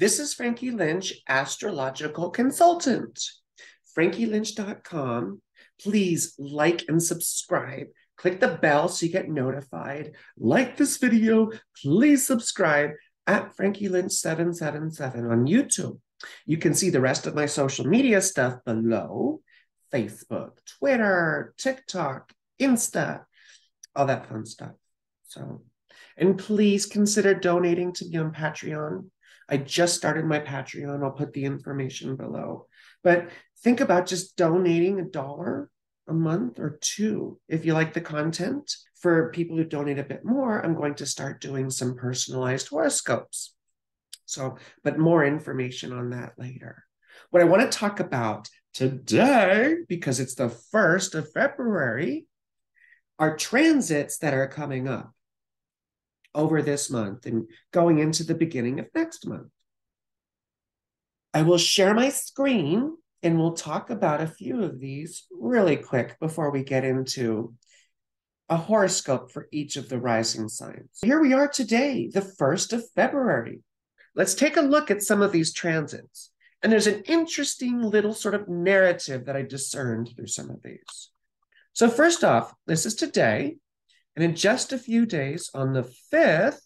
This is Frankie Lynch, astrological consultant. FrankieLynch.com. Please like and subscribe. Click the bell so you get notified. Like this video. Please subscribe at Frankie Lynch 777 on YouTube. You can see the rest of my social media stuff below. Facebook, Twitter, TikTok, Insta, all that fun stuff. And please consider donating to me on Patreon. I just started my Patreon. I'll put the information below. But think about just donating $1 a month or $2 if you like the content. For people who donate a bit more, I'm going to start doing some personalized horoscopes. But more information on that later. What I want to talk about today, because it's the 1st of February, are transits that are coming up over this month and going into the beginning of next month. I will share my screen and we'll talk about a few of these really quick before we get into a horoscope for each of the rising signs. Here we are today, the 1st of February. Let's take a look at some of these transits. And there's an interesting little sort of narrative that I discerned through some of these. So first off, this is today. And in just a few days, on the 5th,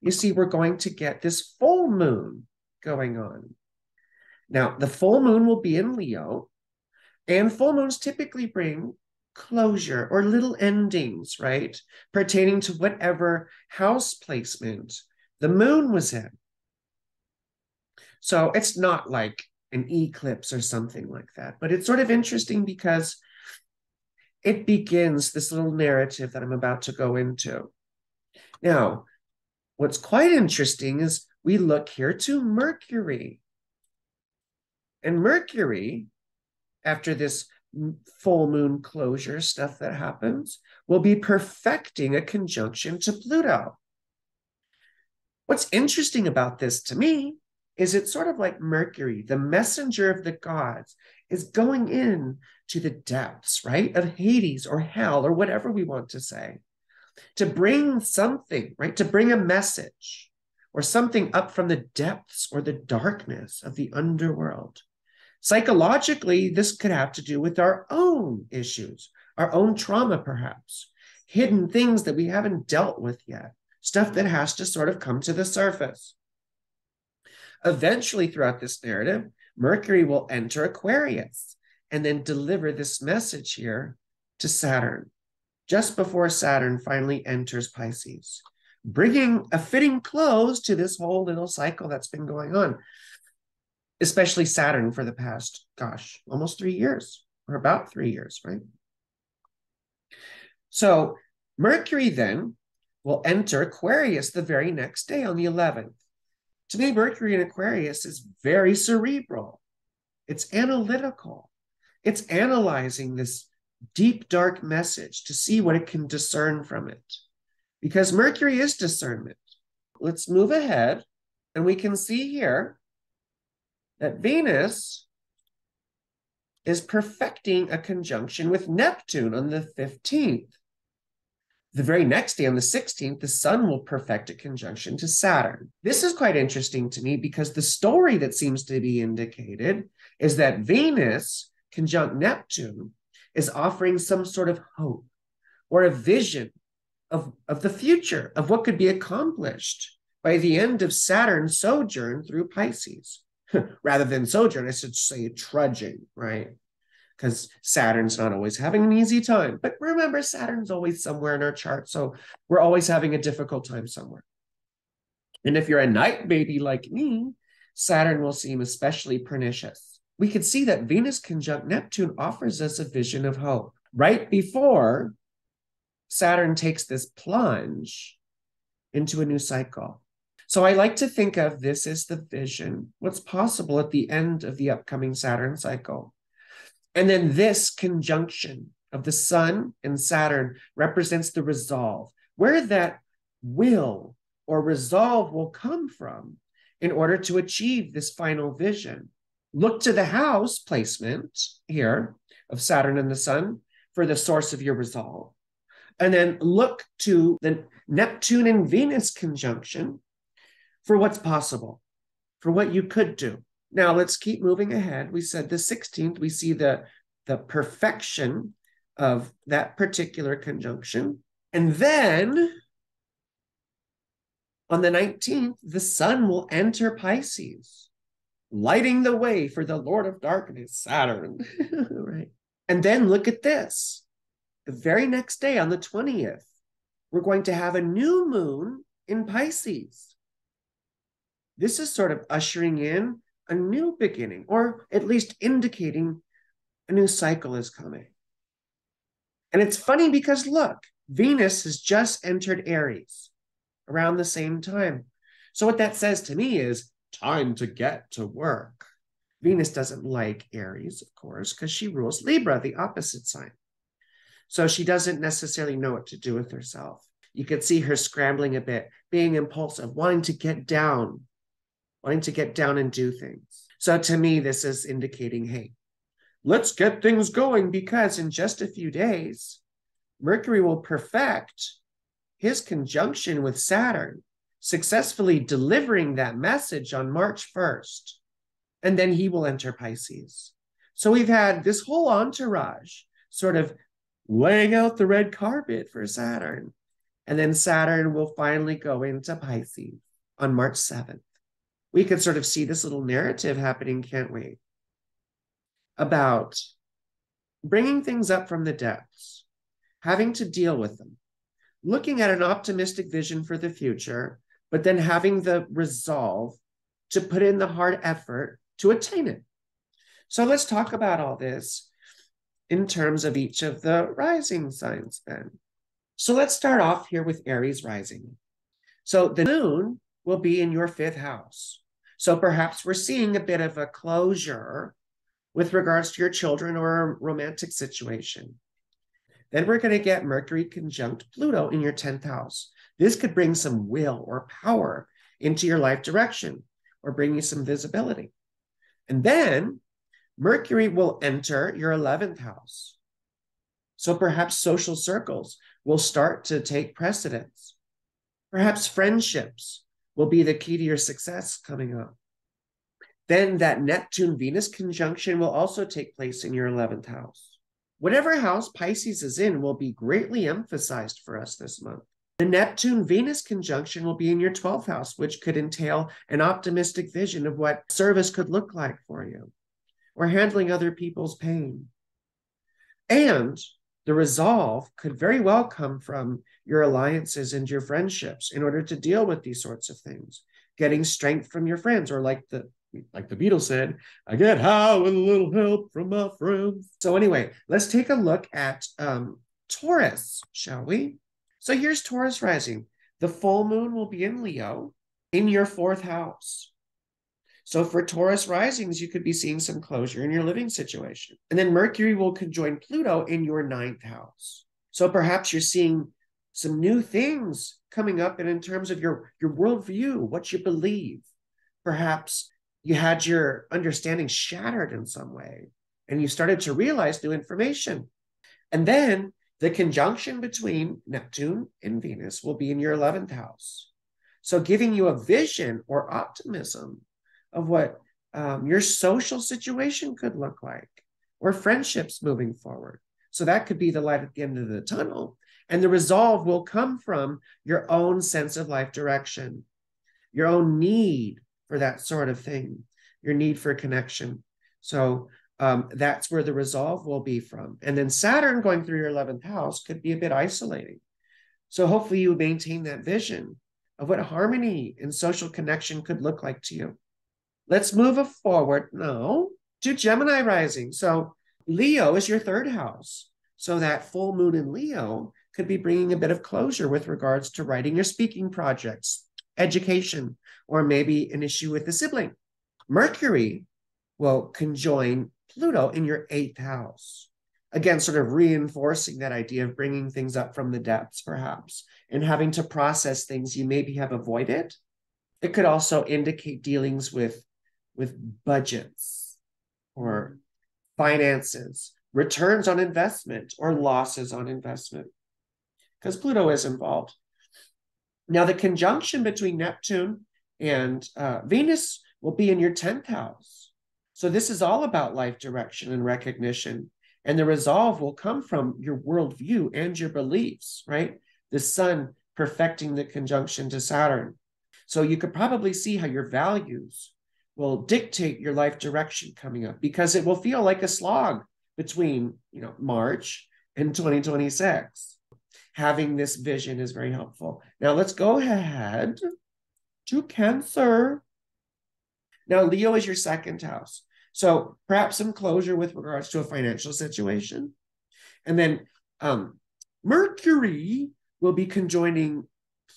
you see we're going to get this full moon going on. Now, the full moon will be in Leo, and full moons typically bring closure or little endings, right? Pertaining to whatever house placement the moon was in. So it's not like an eclipse or something like that, but it's sort of interesting because it begins this little narrative that I'm about to go into. Now, what's quite interesting is we look here to Mercury. And Mercury, after this full moon closure stuff that happens, will be perfecting a conjunction to Pluto. What's interesting about this to me is it's sort of like Mercury, the messenger of the gods, is going in to the depths, right, of Hades or hell or whatever we want to say, to bring something, right, to bring a message or something up from the depths or the darkness of the underworld. Psychologically, this could have to do with our own issues, our own trauma, perhaps, hidden things that we haven't dealt with yet, stuff that has to sort of come to the surface. Eventually, throughout this narrative, Mercury will enter Aquarius and then deliver this message here to Saturn, just before Saturn finally enters Pisces, bringing a fitting close to this whole little cycle that's been going on, especially Saturn for the past, almost 3 years, or about 3 years, right? So Mercury then will enter Aquarius the very next day on the 11th. To me, Mercury in Aquarius is very cerebral. It's analytical. It's analyzing this deep, dark message to see what it can discern from it. Because Mercury is discernment. Let's move ahead, and we can see here that Venus is perfecting a conjunction with Neptune on the 15th. The very next day, on the 16th, the Sun will perfect a conjunction to Saturn. This is quite interesting to me because the story that seems to be indicated is that Venus conjunct Neptune is offering some sort of hope or a vision of the future, of what could be accomplished by the end of Saturn's sojourn through Pisces. Rather than sojourn, I should say trudging, right? Because Saturn's not always having an easy time. But remember, Saturn's always somewhere in our chart, so we're always having a difficult time somewhere. And if you're a night baby like me, Saturn will seem especially pernicious. We could see that Venus conjunct Neptune offers us a vision of hope right before Saturn takes this plunge into a new cycle. So I like to think of this as the vision, what's possible at the end of the upcoming Saturn cycle. And then this conjunction of the Sun and Saturn represents the resolve, where that will or resolve will come from in order to achieve this final vision. Look to the house placement here of Saturn and the Sun for the source of your resolve. And then look to the Neptune and Venus conjunction for what's possible, for what you could do. Now let's keep moving ahead. We said the 16th, we see the perfection of that particular conjunction. And then on the 19th, the sun will enter Pisces, lighting the way for the Lord of Darkness, Saturn. Right. And then look at this. The very next day, on the 20th, we're going to have a new moon in Pisces. This is sort of ushering in a new beginning, or at least indicating a new cycle is coming. And it's funny because look, Venus has just entered Aries around the same time. So what that says to me is time to get to work. Venus doesn't like Aries, of course, because she rules Libra, the opposite sign. So she doesn't necessarily know what to do with herself. You could see her scrambling a bit, being impulsive, wanting to get down and do things. So to me, this is indicating, hey, let's get things going, because in just a few days, Mercury will perfect his conjunction with Saturn, successfully delivering that message on March 1st. And then he will enter Pisces. So we've had this whole entourage sort of laying out the red carpet for Saturn. And then Saturn will finally go into Pisces on March 7th. We could sort of see this little narrative happening, can't we? About bringing things up from the depths, having to deal with them, looking at an optimistic vision for the future, but then having the resolve to put in the hard effort to attain it. So let's talk about all this in terms of each of the rising signs then. So let's start off here with Aries rising. So the moon will be in your 5th house. So perhaps we're seeing a bit of a closure with regards to your children or a romantic situation. Then we're going to get Mercury conjunct Pluto in your 10th house. This could bring some will or power into your life direction or bring you some visibility. And then Mercury will enter your 11th house. So perhaps social circles will start to take precedence. Perhaps friendships will be the key to your success coming up. Then that Neptune-Venus conjunction will also take place in your 11th house. Whatever house Pisces is in will be greatly emphasized for us this month. The Neptune-Venus conjunction will be in your 12th house, which could entail an optimistic vision of what service could look like for you, or handling other people's pain. And the resolve could very well come from your alliances and your friendships in order to deal with these sorts of things, getting strength from your friends, or like the Beatles said, I get high with a little help from my friends. So anyway, let's take a look at Taurus, shall we? So here's Taurus rising. The full moon will be in Leo in your 4th house. So for Taurus risings, you could be seeing some closure in your living situation. And then Mercury will conjoin Pluto in your 9th house. So perhaps you're seeing some new things coming up in terms of your worldview, what you believe. Perhaps you had your understanding shattered in some way, and you started to realize new information. And then the conjunction between Neptune and Venus will be in your 11th house. So giving you a vision or optimism of what your social situation could look like, or friendships moving forward. So that could be the light at the end of the tunnel. And the resolve will come from your own sense of life direction, your own need for that sort of thing, your need for connection. So that's where the resolve will be from. And then Saturn going through your 11th house could be a bit isolating. So hopefully you maintain that vision of what harmony and social connection could look like to you. Let's move forward now to Gemini rising. So Leo is your 3rd house. So that full moon in Leo could be bringing a bit of closure with regards to writing your speaking projects, education, or maybe an issue with a sibling. Mercury will conjoin Pluto in your 8th house. Again, sort of reinforcing that idea of bringing things up from the depths, perhaps, and having to process things you maybe have avoided. It could also indicate dealings with budgets or finances, returns on investment or losses on investment, because Pluto is involved. Now, the conjunction between Neptune and Venus will be in your 10th house. So this is all about life direction and recognition. And the resolve will come from your worldview and your beliefs, right? The sun perfecting the conjunction to Saturn. So you could probably see how your values will dictate your life direction coming up, because it will feel like a slog between, March and 2026. Having this vision is very helpful. Now let's go ahead to Cancer. Now, Leo is your 2nd house. So perhaps some closure with regards to a financial situation. And then Mercury will be conjoining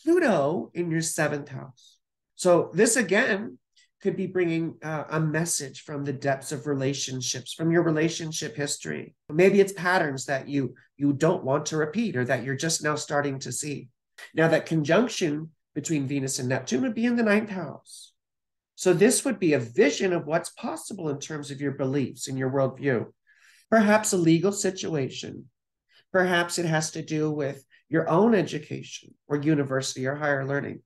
Pluto in your 7th house. So this again could be bringing a message from the depths of relationships, from your relationship history. Maybe it's patterns that you don't want to repeat, or that you're just now starting to see. Now, that conjunction between Venus and Neptune would be in the 9th house. So this would be a vision of what's possible in terms of your beliefs and your worldview. Perhaps a legal situation. Perhaps it has to do with your own education or university or higher learning.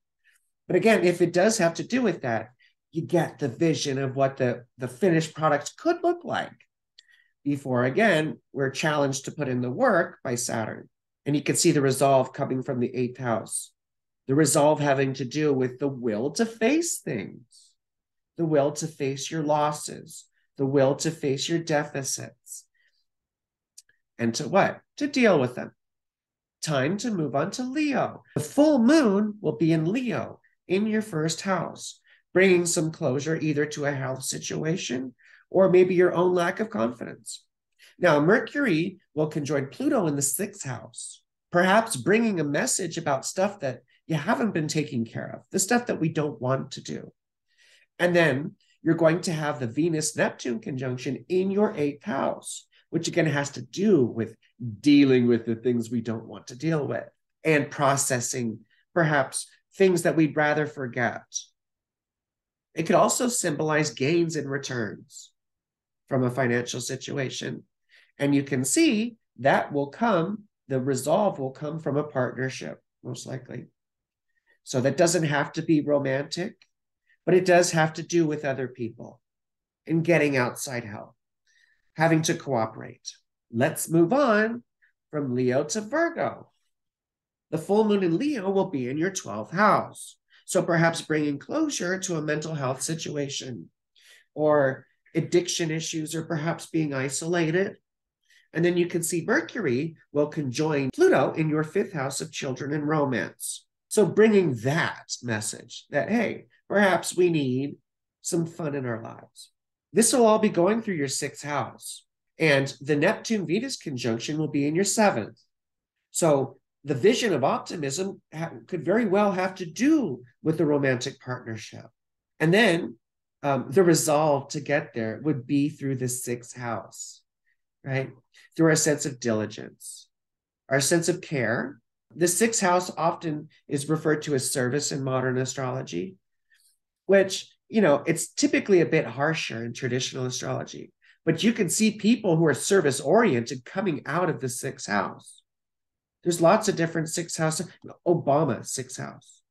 But again, if it does have to do with that, you get the vision of what the finished product could look like before, again, we're challenged to put in the work by Saturn. And you can see the resolve coming from the 8th house. The resolve having to do with the will to face things, the will to face your losses, the will to face your deficits, and to what? To deal with them. Time to move on to Leo. The full moon will be in Leo in your 1st house, bringing some closure either to a health situation or maybe your own lack of confidence. Now, Mercury will conjoin Pluto in the 6th house, perhaps bringing a message about stuff that you haven't been taking care of, the stuff that we don't want to do. And then you're going to have the Venus-Neptune conjunction in your 8th house, which again has to do with dealing with the things we don't want to deal with and processing perhaps things that we'd rather forget. It could also symbolize gains and returns from a financial situation. And you can see that will come, the resolve will come from a partnership, most likely. So that doesn't have to be romantic, but it does have to do with other people and getting outside help, having to cooperate. Let's move on from Leo to Virgo. The full moon in Leo will be in your 12th house. So perhaps bringing closure to a mental health situation or addiction issues, or perhaps being isolated. And then you can see Mercury will conjoin Pluto in your 5th house of children and romance. So bringing that message that, hey, perhaps we need some fun in our lives. This will all be going through your 6th house. And the Neptune-Venus conjunction will be in your 7th. So the vision of optimism could very well have to do with the romantic partnership. And then the resolve to get there would be through the 6th house, right? Through our sense of diligence, our sense of care. The 6th house often is referred to as service in modern astrology, which, it's typically a bit harsher in traditional astrology. But you can see people who are service-oriented coming out of the 6th house. There's lots of different 6th houses. Obama, 6th house.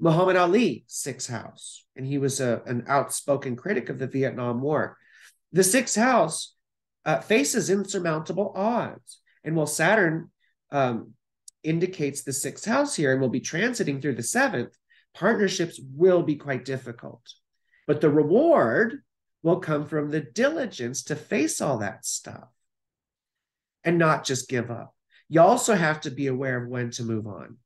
Muhammad Ali, 6th house. And he was an outspoken critic of the Vietnam War. The 6th house faces insurmountable odds. And while Saturn indicates the 6th house here and will be transiting through the 7th, partnerships will be quite difficult. But the reward will come from the diligence to face all that stuff and not just give up. You also have to be aware of when to move on.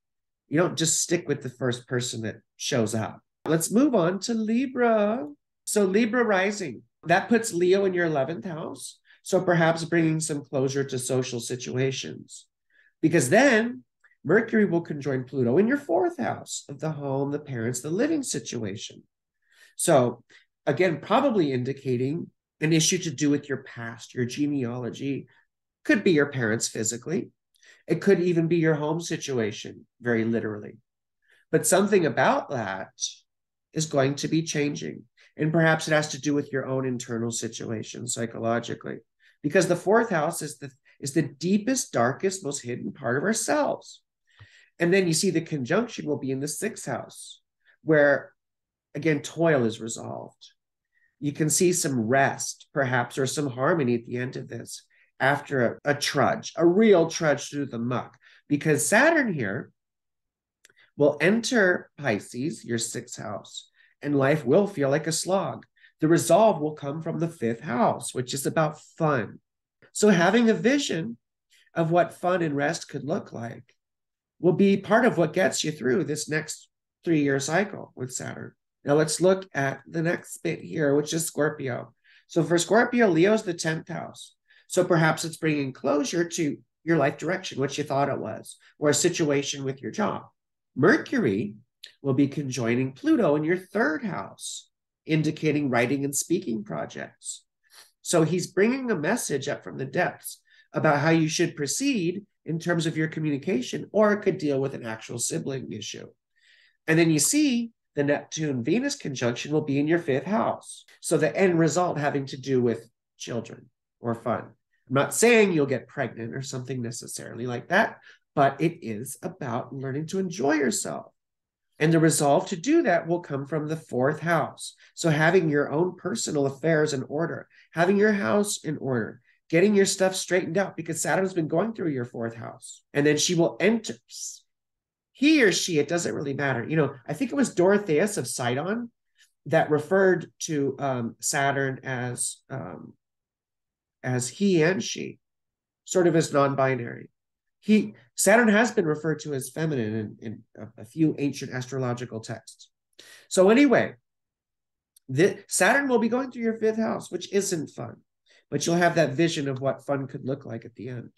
You don't just stick with the first person that shows up. Let's move on to Libra. So Libra rising, that puts Leo in your 11th house. So perhaps bringing some closure to social situations. Because then Mercury will conjoin Pluto in your 4th house of the home, the parents, the living situation. So again, probably indicating an issue to do with your past, your genealogy. Could be your parents physically. It could even be your home situation, very literally. But something about that is going to be changing. And perhaps it has to do with your own internal situation psychologically. Because the 4th house is the deepest, darkest, most hidden part of ourselves. And then you see the conjunction will be in the 6th house, where again, toil is resolved. You can see some rest, perhaps, or some harmony at the end of this after a trudge, a real trudge through the muck, because Saturn here will enter Pisces, your sixth house, and life will feel like a slog. The resolve will come from the fifth house, which is about fun. So having a vision of what fun and rest could look like will be part of what gets you through this next 3-year cycle with Saturn. Now let's look at the next bit here, which is Scorpio. So for Scorpio, Leo's the 10th house. So perhaps it's bringing closure to your life direction, what you thought it was, or a situation with your job. Mercury will be conjoining Pluto in your 3rd house, indicating writing and speaking projects. So he's bringing a message up from the depths about how you should proceed in terms of your communication, or it could deal with an actual sibling issue. And then you see the Neptune-Venus conjunction will be in your 5th house. So the end result having to do with children or fun. I'm not saying you'll get pregnant or something necessarily like that, but it is about learning to enjoy yourself. And the resolve to do that will come from the 4th house. So having your own personal affairs in order, having your house in order, getting your stuff straightened out, because Saturn's been going through your 4th house. And then she will enter, he or she, it doesn't really matter. You know, I think it was Dorotheus of Sidon that referred to Saturn as he and she, sort of as non-binary. Saturn has been referred to as feminine in a few ancient astrological texts. So anyway, Saturn will be going through your 5th house, which isn't fun, but you'll have that vision of what fun could look like at the end.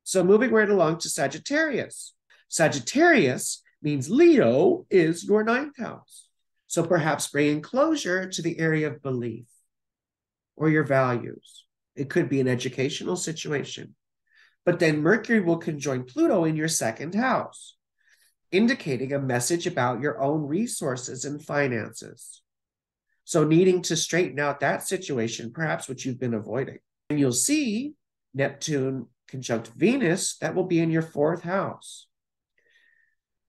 So moving right along to Sagittarius. Sagittarius means Leo is your 9th house. So perhaps bringing closure to the area of belief or your values. It could be an educational situation. But then Mercury will conjoin Pluto in your 2nd house, indicating a message about your own resources and finances. So needing to straighten out that situation, perhaps what you've been avoiding. And you'll see Neptune conjunct Venus, that will be in your 4th house.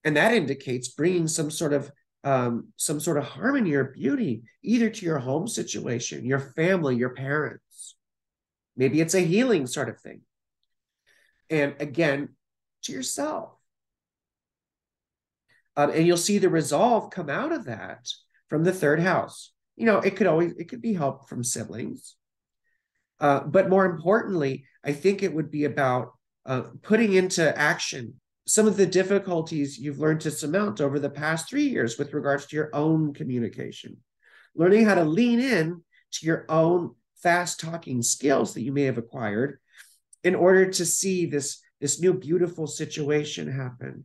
And that indicates bringing some sort of harmony or beauty, either to your home situation, your family, your parents. Maybe it's a healing sort of thing. And again, to yourself. And you'll see the resolve come out of that from the 3rd house. You know, it could be help from siblings. But more importantly, I think it would be about putting into action some of the difficulties you've learned to surmount over the past 3 years with regards to your own communication. Learning how to lean in to your own fast talking skills that you may have acquired in order to see this new beautiful situation happen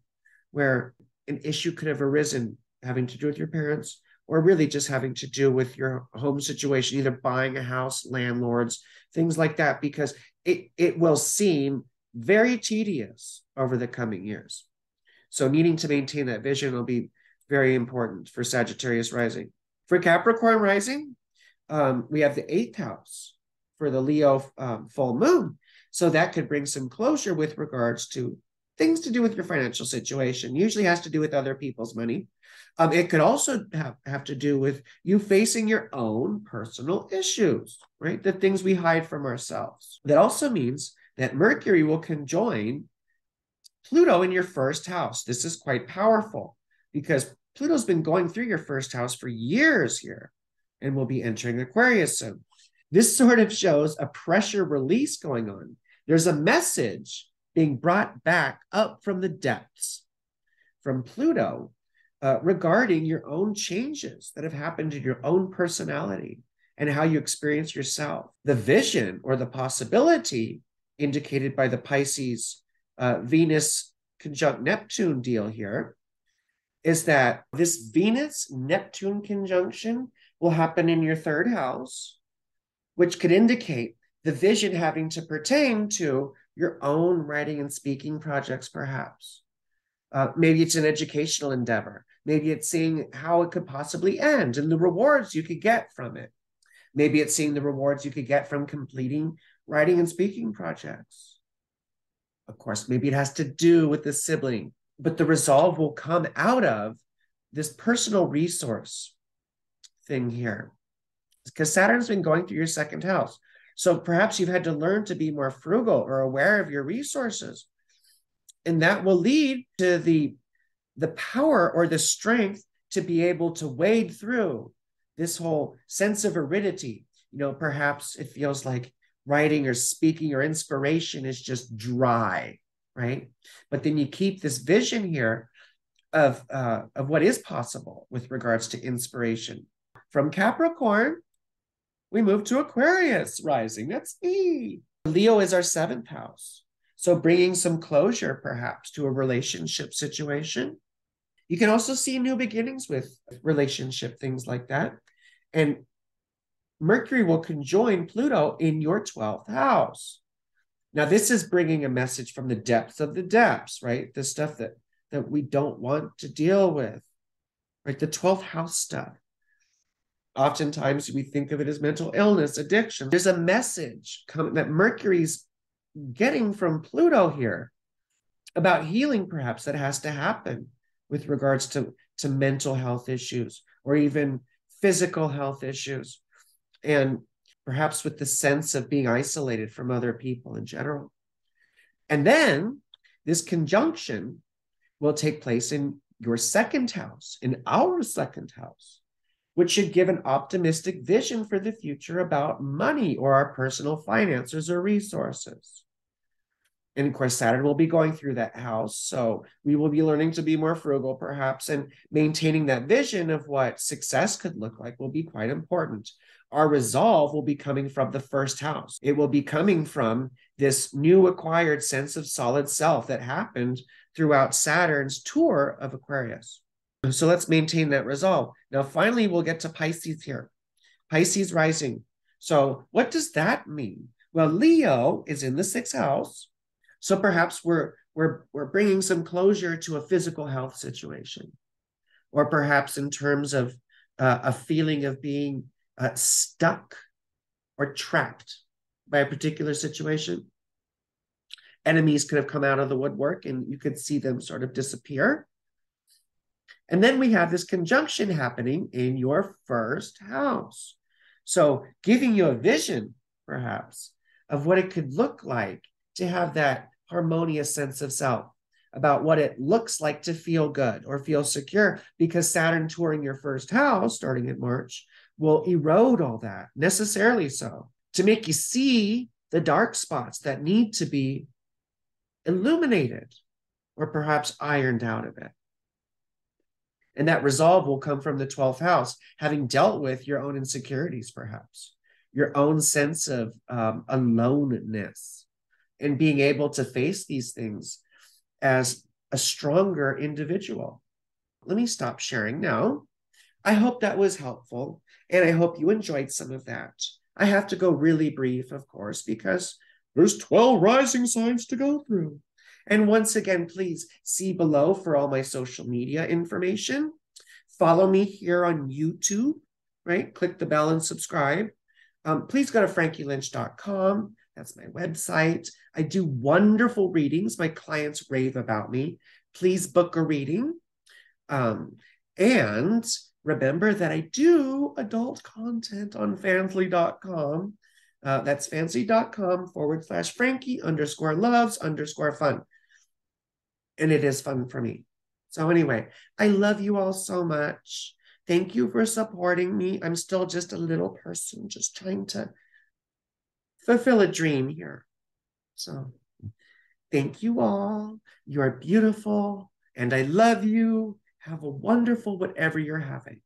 where an issue could have arisen having to do with your parents, or really just having to do with your home situation, either buying a house, landlords, things like that, because it will seem very tedious over the coming years. So needing to maintain that vision will be very important for Sagittarius rising. For Capricorn rising, we have the 8th house for the Leo full moon. So that could bring some closure with regards to things to do with your financial situation. Usually has to do with other people's money. It could also have to do with you facing your own personal issues, right? The things we hide from ourselves. That also means that Mercury will conjoin Pluto in your 1st house. This is quite powerful because Pluto's been going through your 1st house for years here and will be entering Aquarius soon. This sort of shows a pressure release going on. There's a message being brought back up from the depths from Pluto regarding your own changes that have happened in your own personality and how you experience yourself. The vision or the possibility indicated by the Pisces Venus conjunct Neptune deal here is that this Venus-Neptune conjunction will happen in your 3rd house, which could indicate the vision having to pertain to your own writing and speaking projects, perhaps. Maybe it's an educational endeavor. Maybe it's seeing how it could possibly end and the rewards you could get from it. Maybe it's seeing the rewards you could get from completing writing and speaking projects. Of course, maybe it has to do with the sibling, but the resolve will come out of this personal resource thing here, because Saturn's been going through your second house. So perhaps you've had to learn to be more frugal or aware of your resources. And that will lead to the power or the strength to be able to wade through this whole sense of aridity. Perhaps it feels like writing or speaking or inspiration is just dry, right? But then you keep this vision here of what is possible with regards to inspiration. From Capricorn, we move to Aquarius rising. That's me. Leo is our 7th house. So bringing some closure perhaps to a relationship situation. You can also see new beginnings with relationship, things like that. And Mercury will conjoin Pluto in your 12th house. Now, this is bringing a message from the depths of the depths, right? The stuff that we don't want to deal with, right? The 12th house stuff. Oftentimes, we think of it as mental illness, addiction. There's a message that Mercury's getting from Pluto here about healing, perhaps, that has to happen with regards to mental health issues or even physical health issues, and perhaps with the sense of being isolated from other people in general. And then this conjunction will take place in your 2nd house, in our 2nd house, which should give an optimistic vision for the future about money or our personal finances or resources. And of course, Saturn will be going through that house. So we will be learning to be more frugal, perhaps, and maintaining that vision of what success could look like will be quite important. Our resolve will be coming from the 1st house. It will be coming from this new acquired sense of solid self that happened throughout Saturn's tour of Aquarius. So let's maintain that resolve. Now, finally, we'll get to Pisces here. Pisces rising. So what does that mean? Well, Leo is in the 6th house. So perhaps we're bringing some closure to a physical health situation, or perhaps in terms of a feeling of being stuck or trapped by a particular situation. Enemies could have come out of the woodwork and you could see them sort of disappear. And then we have this conjunction happening in your 1st house. So giving you a vision, perhaps, of what it could look like to have that harmonious sense of self, about what it looks like to feel good or feel secure, because Saturn touring your 1st house starting in March will erode all that, necessarily so, to make you see the dark spots that need to be illuminated or perhaps ironed out of it. And that resolve will come from the 12th house, having dealt with your own insecurities, perhaps, your own sense of aloneness, and being able to face these things as a stronger individual. Let me stop sharing now. I hope that was helpful, and I hope you enjoyed some of that. I have to go really brief, of course, because there's 12 rising signs to go through. And once again, please see below for all my social media information. Follow me here on YouTube, right? Click the bell and subscribe. Please go to frankielynch.com. That's my website. I do wonderful readings. My clients rave about me. Please book a reading. And remember that I do adult content on fansly.com. That's fansly.com/Frankie_loves_fun. And it is fun for me. So anyway, I love you all so much. Thank you for supporting me. I'm still just a little person, just trying to fulfill a dream here. So thank you all. You are beautiful, and I love you. Have a wonderful whatever you're having.